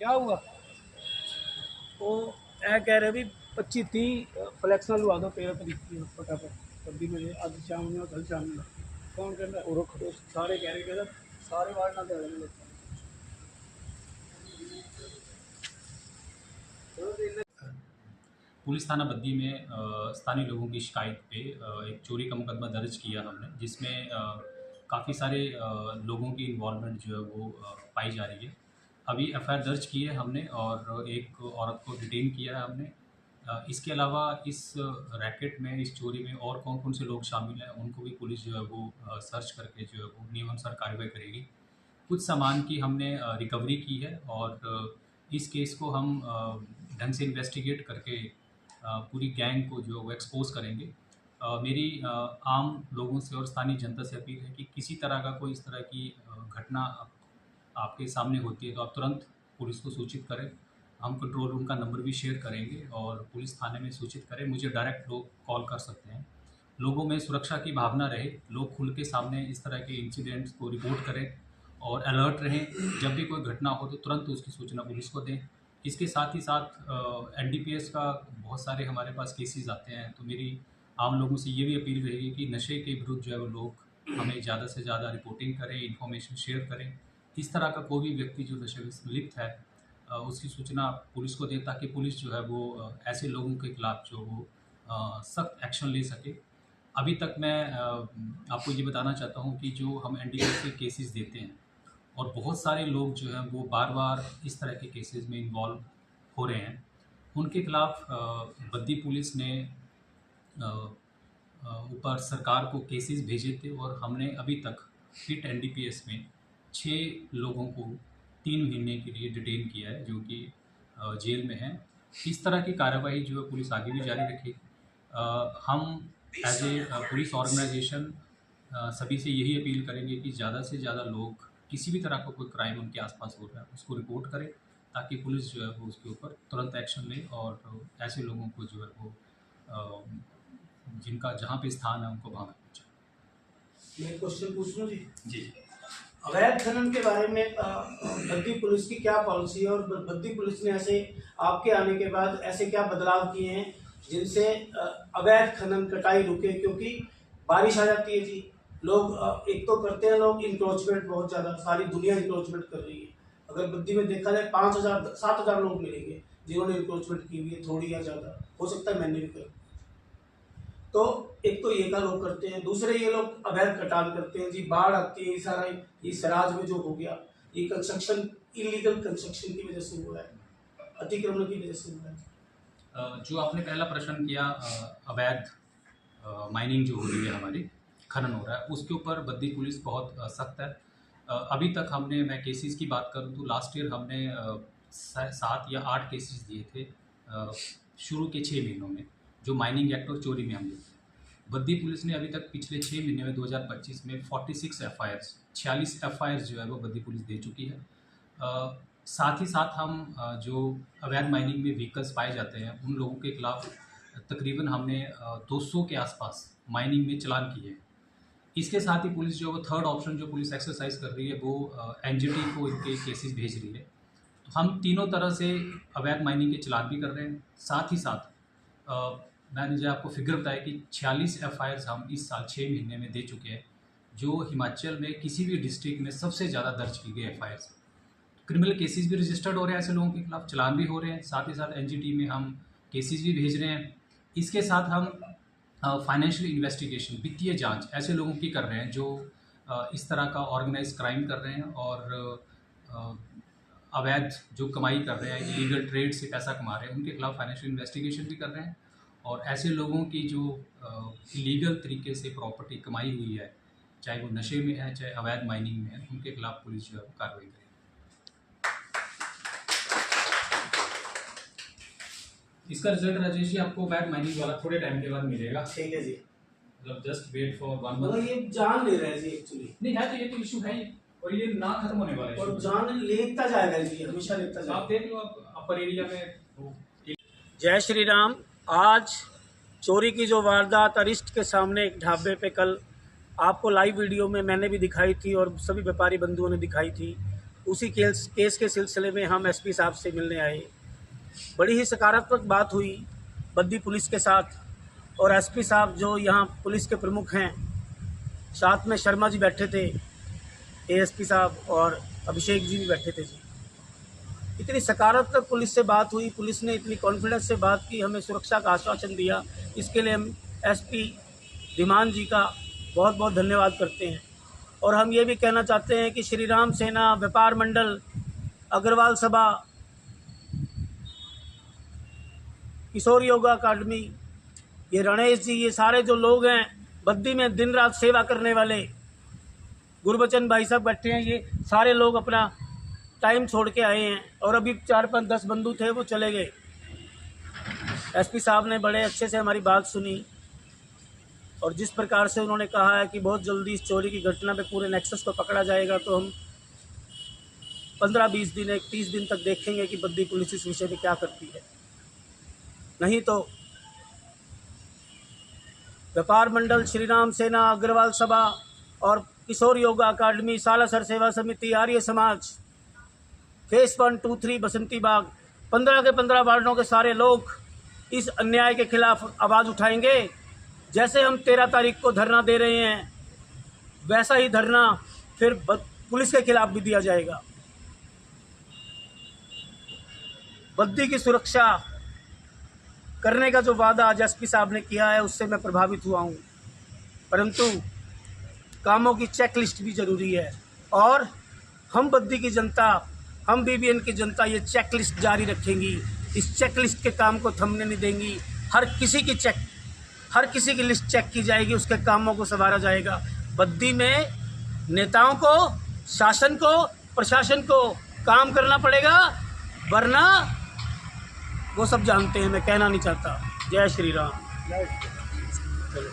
क्या हुआ? वो ऐ कह रहे भी 25-30 फ्लैक्सां लुआ दो 13 तरीक की फटाफट, तब्दी में अज शाम में कल शाम में। कौन कहता है? तो सारे कह रहे कहता सारे वार्ड ना दे देने लोग। पुलिस थाना बद्दी में स्थानीय लोगों की शिकायत पे एक चोरी का मुकदमा दर्ज किया हमने, जिसमें काफ़ी सारे लोगों की इन्वॉल्वमेंट जो है वो पाई जा रही है। अभी एफआईआर दर्ज की है हमने और एक औरत को डिटेन किया है हमने। इसके अलावा इस रैकेट में, इस चोरी में और कौन-कौन से लोग शामिल हैं, उनको भी पुलिस जो है वो सर्च करके जो है वो नियमानुसार कार्रवाई करेगी। कुछ सामान की हमने रिकवरी की है और इस केस को हम ढंग से इन्वेस्टिगेट करके पूरी गैंग को जो है वो एक्सपोज़ करेंगे। मेरी आम लोगों से और स्थानीय जनता से अपील है कि किसी तरह का कोई इस तरह की घटना आपके सामने होती है तो आप तुरंत पुलिस को सूचित करें। हम कंट्रोल रूम का नंबर भी शेयर करेंगे और पुलिस थाने में सूचित करें। मुझे डायरेक्ट लोग कॉल कर सकते हैं। लोगों में सुरक्षा की भावना रहे, लोग खुल के सामने इस तरह के इंसिडेंट्स को रिपोर्ट करें और अलर्ट रहें। जब भी कोई घटना हो तो तुरंत उसकी सूचना पुलिस को दें। इसके साथ ही साथ एनडीपीएस का बहुत सारे हमारे पास केसेस आते हैं, तो मेरी आम लोगों से ये भी अपील रहेगी कि नशे के विरुद्ध जो है वो लोग हमें ज़्यादा से ज़्यादा रिपोर्टिंग करें, इन्फॉर्मेशन शेयर करें। इस तरह का कोई भी व्यक्ति जो नशे में लिप्त है उसकी सूचना पुलिस को दें, ताकि पुलिस जो है वो ऐसे लोगों के खिलाफ जो वो सख्त एक्शन ले सके। अभी तक मैं आपको ये बताना चाहता हूँ कि जो हम एनडीपीएस के केसेस देते हैं और बहुत सारे लोग जो हैं वो बार-बार इस तरह के केसेस में इन्वॉल्व हो रहे हैं, उनके खिलाफ बद्दी पुलिस ने ऊपर सरकार को केसेस भेजे थे और हमने अभी तक हिट एनडीपीएस में 6 लोगों को 3 महीने के लिए डिटेन किया है, जो कि जेल में हैं। इस तरह की कार्रवाई जो है पुलिस आगे भी जारी रखेगी। हम एज ए पुलिस ऑर्गेनाइजेशन सभी से यही अपील करेंगे कि ज़्यादा से ज़्यादा लोग किसी भी तरह का कोई क्राइम उनके आसपास हो रहा है उसको रिपोर्ट करें, ताकि पुलिस जो है वो उसके ऊपर तुरंत एक्शन ले और ऐसे लोगों को जो है वो जिनका जहाँ पे स्थान है उनको वहाँ पे पहुँचाए। मैं क्वेश्चन पूछ लूँ जी? जी। अवैध खनन के बारे में बद्दी पुलिस की क्या पॉलिसी है, और बद्दी पुलिस ने ऐसे आपके आने के बाद ऐसे क्या बदलाव किए हैं जिनसे अवैध खनन कटाई रुके? क्योंकि बारिश आ जाती है जी, लोग एक तो करते हैं लोग इंक्रोचमेंट, बहुत ज़्यादा सारी दुनिया इंक्रोचमेंट कर रही है। अगर बद्दी में देखा जाए 5,000-7,000 लोग मिलेंगे जिन्होंने इंक्रोचमेंट की हुई है, थोड़ी या ज़्यादा, हो सकता है मैंने भी कर। तो एक तो ये का लोग करते हैं, दूसरे ये लोग अवैध कटान करते हैं जी। बाढ़ आती है, सारा ये सराज में जो हो गया, ये कंस्ट्रक्शन इलीगल कंस्ट्रक्शन की वजह से हुआ है, अतिक्रमण की वजह से हुआ है। जो आपने पहला प्रश्न किया, अवैध माइनिंग जो हो रही है हमारी, खनन हो रहा है, उसके ऊपर बद्दी पुलिस बहुत सख्त है। अभी तक हमने, मैं केसेस की बात करूँ तो लास्ट ईयर हमने 7 या 8 केसेस दिए थे शुरू के 6 महीनों में, जो माइनिंग एक्ट और चोरी में हम देते हैं। बद्दी पुलिस ने अभी तक पिछले 6 महीने में 2025 में 46 एफआईआर्स, 46 एफआईआर्स जो है वो बद्दी पुलिस दे चुकी है। साथ ही साथ हम जो अवैध माइनिंग में व्हीकल्स पाए जाते हैं उन लोगों के खिलाफ तकरीबन हमने 200 के आसपास माइनिंग में चालान किए हैं। इसके साथ ही पुलिस जो वो थर्ड ऑप्शन जो पुलिस एक्सरसाइज कर रही है वो एनजीटी को इनके केसेस भेज रही है। तो हम तीनों तरह से अवैध माइनिंग के चालान भी कर रहे हैं। साथ ही साथ मैंने जो आपको फिगर बताया कि 46 एफआईआर्स हम इस साल 6 महीने में दे चुके हैं, जो हिमाचल में किसी भी डिस्ट्रिक्ट में सबसे ज़्यादा दर्ज की गई एफआईआर्स। क्रिमिनल केसेस भी रजिस्टर्ड हो रहे हैं, ऐसे लोगों के खिलाफ चालान भी हो रहे हैं, साथ ही साथ एनजीटी में हम केसेस भी भेज रहे हैं। इसके साथ हम फाइनेंशियल इन्वेस्टिगेशन, वित्तीय जांच ऐसे लोगों की कर रहे हैं जो इस तरह का ऑर्गेनाइज क्राइम कर रहे हैं और अवैध जो कमाई कर रहे हैं, इलीगल ट्रेड से पैसा कमा रहे हैं, उनके खिलाफ फाइनेंशियल इन्वेस्टिगेशन भी कर रहे हैं। और ऐसे लोगों की जो इलीगल तरीके से प्रॉपर्टी कमाई हुई है, चाहे वो नशे में है चाहे अवैध माइनिंग में है, उनके खिलाफ पुलिस जो है कार्रवाई करेगी। इसका रिजल्ट राजेश जी आपको अवैध माइनिंग वाला थोड़े टाइम के बाद मिलेगा। ठीक है जी, मतलब जस्ट वेट फॉर 1 मतलब मंथ। ये जान ले रहे हैं जी एक्चुअली। नहीं है तो ये तो इशू है ही, और ये ना खत्म होने वाला और है। जान लेता जाएगा जी, हमेशा लेता जाएगा। आप देख लो, आप अपर एरिया में जय श्री राम। आज चोरी की जो वारदात अरिस्ट के सामने एक ढाबे पे कल आपको लाइव वीडियो में मैंने भी दिखाई थी और सभी व्यापारी बंधुओं ने दिखाई थी। उसी केस के सिलसिले में हम एसपी साहब से मिलने आए। बड़ी ही सकारात्मक बात हुई बद्दी पुलिस के साथ, और एसपी साहब जो यहाँ पुलिस के प्रमुख हैं, साथ में शर्मा जी बैठे थे, एएसपी साहब, और अभिषेक जी भी बैठे थे जी। इतनी सकारात्मक पुलिस से बात हुई, पुलिस ने इतनी कॉन्फिडेंस से बात की, हमें सुरक्षा का आश्वासन दिया। इसके लिए हम एसपी धीमान जी का बहुत बहुत धन्यवाद करते हैं। और हम ये भी कहना चाहते हैं कि श्री राम सेना, व्यापार मंडल, अग्रवाल सभा, किशोर योगा अकादमी, ये रणेश जी, ये सारे जो लोग हैं बद्दी में दिन रात सेवा करने वाले, गुरबचन भाई साहब बैठे हैं, ये सारे लोग अपना टाइम छोड़ के आए हैं। और अभी 4-5-10 बंधु थे, वो चले गए। एसपी साहब ने बड़े अच्छे से हमारी बात सुनी, और जिस प्रकार से उन्होंने कहा है कि बहुत जल्दी इस चोरी की घटना पे पूरे नेक्सस को पकड़ा जाएगा, तो हम 15-20 दिन, 30 दिन तक देखेंगे कि बद्दी पुलिस इस विषय में क्या करती है। नहीं तो व्यापार मंडल, श्री राम सेना, अग्रवाल सभा और किशोर योगा अकादमी, सालासर सेवा समिति, आर्य समाज, फेस 1, 2, 3 बसंती बाग, 15 के 15 वार्डों के सारे लोग इस अन्याय के खिलाफ आवाज़ उठाएंगे। जैसे हम 13 तारीख को धरना दे रहे हैं, वैसा ही धरना फिर पुलिस के खिलाफ भी दिया जाएगा। बद्दी की सुरक्षा करने का जो वादा आज एसपी साहब ने किया है, उससे मैं प्रभावित हुआ हूँ। परंतु कामों की चेकलिस्ट भी ज़रूरी है, और हम बद्दी की जनता, हम बीबीएन की जनता ये चेकलिस्ट जारी रखेंगी। इस चेकलिस्ट के काम को थमने नहीं देंगी। हर किसी की लिस्ट चेक की जाएगी, उसके कामों को संवारा जाएगा। बद्दी में नेताओं को, शासन को, प्रशासन को काम करना पड़ेगा, वरना वो सब जानते हैं, मैं कहना नहीं चाहता। जय श्री राम। चलो।